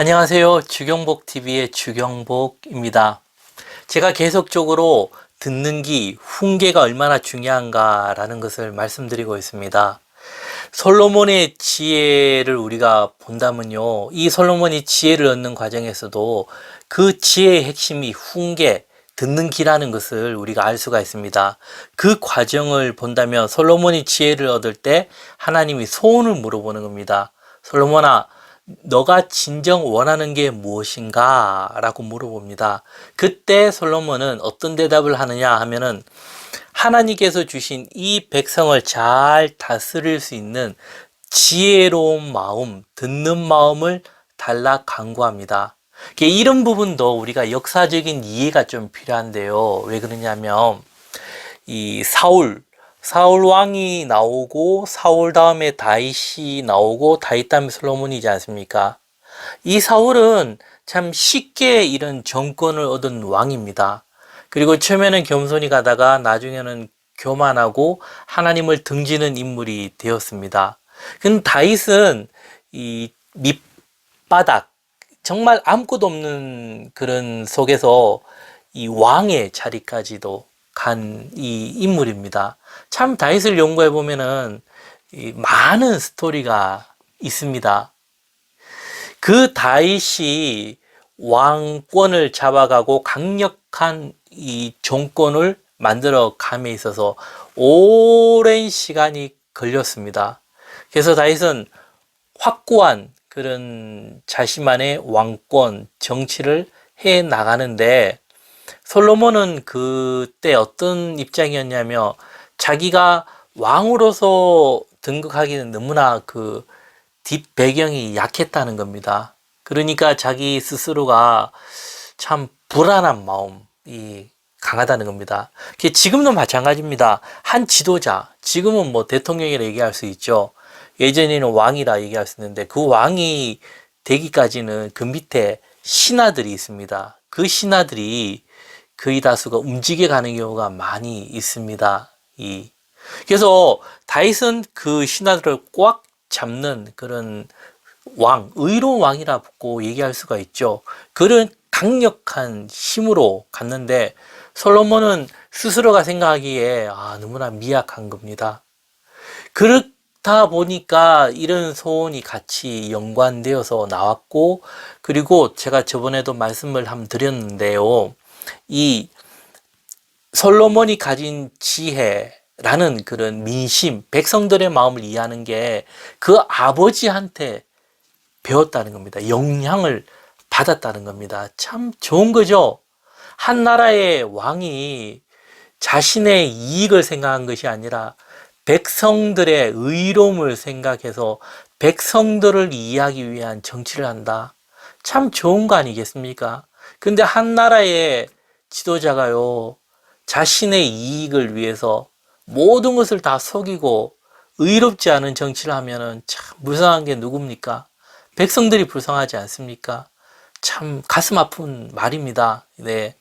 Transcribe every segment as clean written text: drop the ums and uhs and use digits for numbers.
안녕하세요. 주경복TV의 주경복입니다. 제가 계속적으로 듣는 기, 훈계가 얼마나 중요한가라는 것을 말씀드리고 있습니다. 솔로몬의 지혜를 우리가 본다면요. 이 솔로몬이 지혜를 얻는 과정에서도 그 지혜의 핵심이 훈계, 듣는 기라는 것을 우리가 알 수가 있습니다. 그 과정을 본다면 솔로몬이 지혜를 얻을 때 하나님이 소원을 물어보는 겁니다. 솔로몬아, 너가 진정 원하는 게 무엇인가? 라고 물어봅니다. 그때 솔로몬은 어떤 대답을 하느냐 하면은 하나님께서 주신 이 백성을 잘 다스릴 수 있는 지혜로운 마음, 듣는 마음을 달라 간구합니다. 이런 부분도 우리가 역사적인 이해가 좀 필요한데요. 왜 그러냐면 이 사울 왕이 나오고 사울 다음에 다윗이 나오고 다윗 다음에 솔로몬이지 않습니까? 이 사울은 참 쉽게 이런 정권을 얻은 왕입니다. 그리고 처음에는 겸손히 가다가 나중에는 교만하고 하나님을 등지는 인물이 되었습니다. 근데 다윗은 이 밑바닥, 정말 아무것도 없는 그런 속에서 이 왕의 자리까지도 간 이 인물입니다. 참 다윗을 연구해 보면은 많은 스토리가 있습니다. 그 다윗이 왕권을 잡아가고 강력한 이 정권을 만들어 감에 있어서 오랜 시간이 걸렸습니다. 그래서 다윗은 확고한 그런 자신만의 왕권, 정치를 해 나가는데 솔로몬은 그때 어떤 입장이었냐면 자기가 왕으로서 등극하기는 너무나 그 뒷배경이 약했다는 겁니다. 그러니까 자기 스스로가 참 불안한 마음이 강하다는 겁니다. 지금도 마찬가지입니다. 한 지도자, 지금은 뭐 대통령이라 얘기할 수 있죠. 예전에는 왕이라 얘기할 수 있는데 그 왕이 되기까지는 그 밑에 신하들이 있습니다. 그 신하들이 거의 다수가 움직여가는 경우가 많이 있습니다. 그래서 다윗은 그 신하들을 꽉 잡는 그런 왕, 의로운 왕이라고 얘기할 수가 있죠. 그런 강력한 힘으로 갔는데 솔로몬은 스스로가 생각하기에 너무나 미약한 겁니다. 그렇다 보니까 이런 소원이 같이 연관되어서 나왔고, 그리고 제가 저번에도 말씀을 한번 드렸는데요. 이 솔로몬이 가진 지혜라는 그런 민심, 백성들의 마음을 이해하는 게 그 아버지한테 배웠다는 겁니다. 영향을 받았다는 겁니다. 참 좋은 거죠. 한 나라의 왕이 자신의 이익을 생각한 것이 아니라 백성들의 의로움을 생각해서 백성들을 이해하기 위한 정치를 한다. 참 좋은 거 아니겠습니까? 근데 한 나라의 지도자가요, 자신의 이익을 위해서 모든 것을 다 속이고 의롭지 않은 정치를 하면은 참 불쌍한 게 누굽니까? 백성들이 불쌍하지 않습니까? 참 가슴 아픈 말입니다. 네.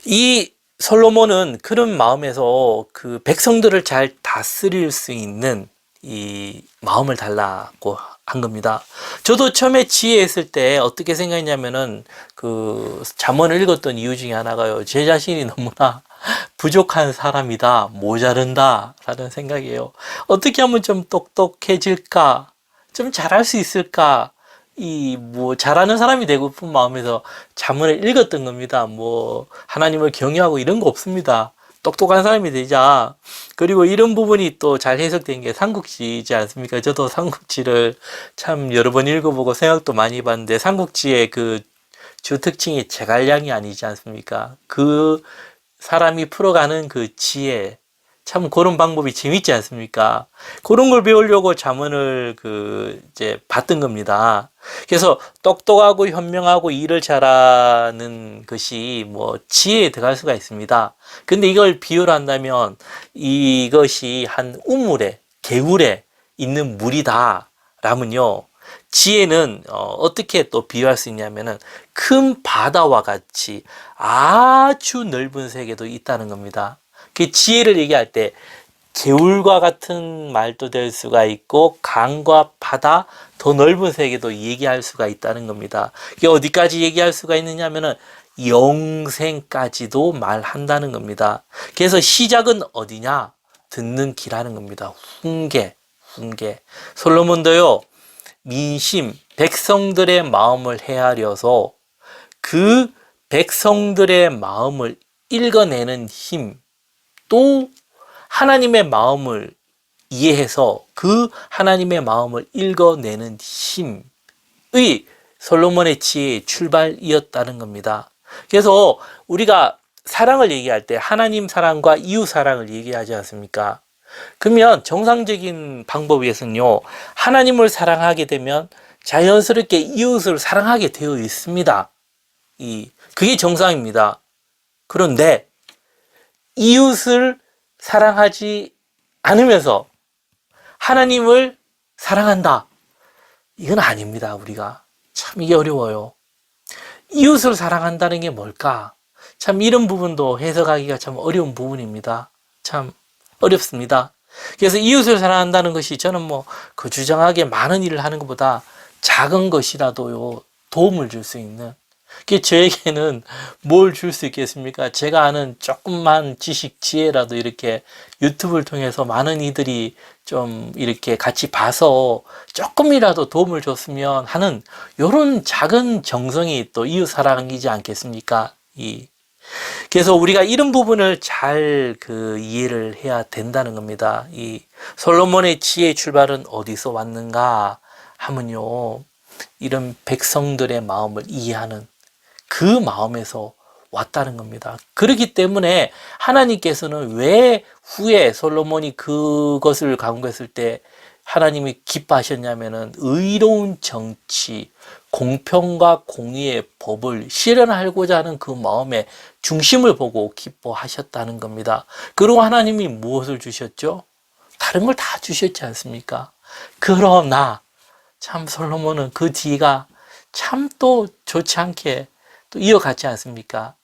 이 솔로몬은 그런 마음에서 그 백성들을 잘 다스릴 수 있는 이 마음을 달라고 한 겁니다. 저도 처음에 지혜했을 때 어떻게 생각했냐면은 그 잠언을 읽었던 이유 중에 하나가요. 제 자신이 너무나 부족한 사람이다, 모자른다 라는 생각이에요. 어떻게 하면 좀 똑똑해질까? 좀 잘할 수 있을까? 잘하는 사람이 되고 싶은 마음에서 잠언을 읽었던 겁니다. 하나님을 경외하고 이런 거 없습니다. 똑똑한 사람이 되자. 그리고 이런 부분이 또 잘 해석된 게 삼국지이지 않습니까? 저도 삼국지를 참 여러 번 읽어보고 생각도 많이 해봤는데, 삼국지의 그 주 특징이 제갈량이 아니지 않습니까? 그 사람이 풀어가는 그 지혜, 참 그런 방법이 재밌지 않습니까? 그런 걸 배우려고 잠언을 이제 봤던 겁니다. 그래서 똑똑하고 현명하고 일을 잘하는 것이 지혜에 들어갈 수가 있습니다. 근데 이걸 비유를 한다면 이것이 한 우물에, 개울에 있는 물이다 라면요. 지혜는 어떻게 또 비유할 수 있냐면은 큰 바다와 같이 아주 넓은 세계도 있다는 겁니다. 그 지혜를 얘기할 때 개울과 같은 말도 될 수가 있고 강과 바다, 더 넓은 세계도 얘기할 수가 있다는 겁니다. 이게 어디까지 얘기할 수가 있느냐 하면은 영생까지도 말한다는 겁니다. 그래서 시작은 어디냐? 듣는 귀라는 겁니다. 훈계. 솔로몬도요, 민심, 백성들의 마음을 헤아려서 그 백성들의 마음을 읽어내는 힘, 또 하나님의 마음을 이해해서 그 하나님의 마음을 읽어내는 힘의 솔로몬의 지혜의 출발이었다는 겁니다. 그래서 우리가 사랑을 얘기할 때 하나님 사랑과 이웃 사랑을 얘기하지 않습니까? 그러면 정상적인 방법에서는요, 하나님을 사랑하게 되면 자연스럽게 이웃을 사랑하게 되어 있습니다. 그게 정상입니다. 그런데 이웃을 사랑하지 않으면서 하나님을 사랑한다. 이건 아닙니다, 우리가. 참 이게 어려워요. 이웃을 사랑한다는 게 뭘까? 참 이런 부분도 해석하기가 참 어려운 부분입니다. 참 어렵습니다. 그래서 이웃을 사랑한다는 것이 저는 거주장하게 많은 일을 하는 것보다 작은 것이라도요, 도움을 줄 수 있는, 그게 저에게는 뭘 줄 수 있겠습니까? 제가 아는 조금만 지식, 지혜라도 이렇게 유튜브를 통해서 많은 이들이 좀 이렇게 같이 봐서 조금이라도 도움을 줬으면 하는 이런 작은 정성이 또 이웃 사랑이지 않겠습니까? 그래서 우리가 이런 부분을 잘 이해를 해야 된다는 겁니다. 이 솔로몬의 지혜의 출발은 어디서 왔는가 하면요, 이런 백성들의 마음을 이해하는 그 마음에서 왔다는 겁니다. 그렇기 때문에 하나님께서는 왜 후에 솔로몬이 그것을 강구했을 때 하나님이 기뻐하셨냐면은 의로운 정치, 공평과 공의의 법을 실현하고자 하는 그 마음의 중심을 보고 기뻐하셨다는 겁니다. 그리고 하나님이 무엇을 주셨죠? 다른 걸 다 주셨지 않습니까? 그러나 참 솔로몬은 그 뒤가 참 또 좋지 않게 또 이어갔지 않습니까?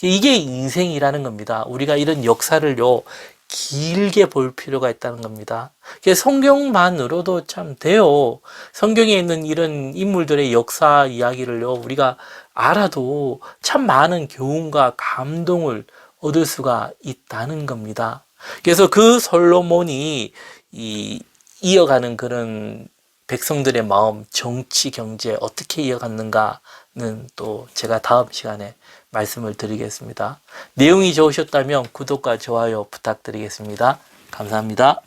이게 인생이라는 겁니다. 우리가 이런 역사를요, 길게 볼 필요가 있다는 겁니다. 성경만으로도 참 돼요. 성경에 있는 이런 인물들의 역사 이야기를요, 우리가 알아도 참 많은 교훈과 감동을 얻을 수가 있다는 겁니다. 그래서 그 솔로몬이 이어가는 그런 백성들의 마음, 정치, 경제 어떻게 이어갔는가는 또 제가 다음 시간에 말씀을 드리겠습니다. 내용이 좋으셨다면 구독과 좋아요 부탁드리겠습니다. 감사합니다.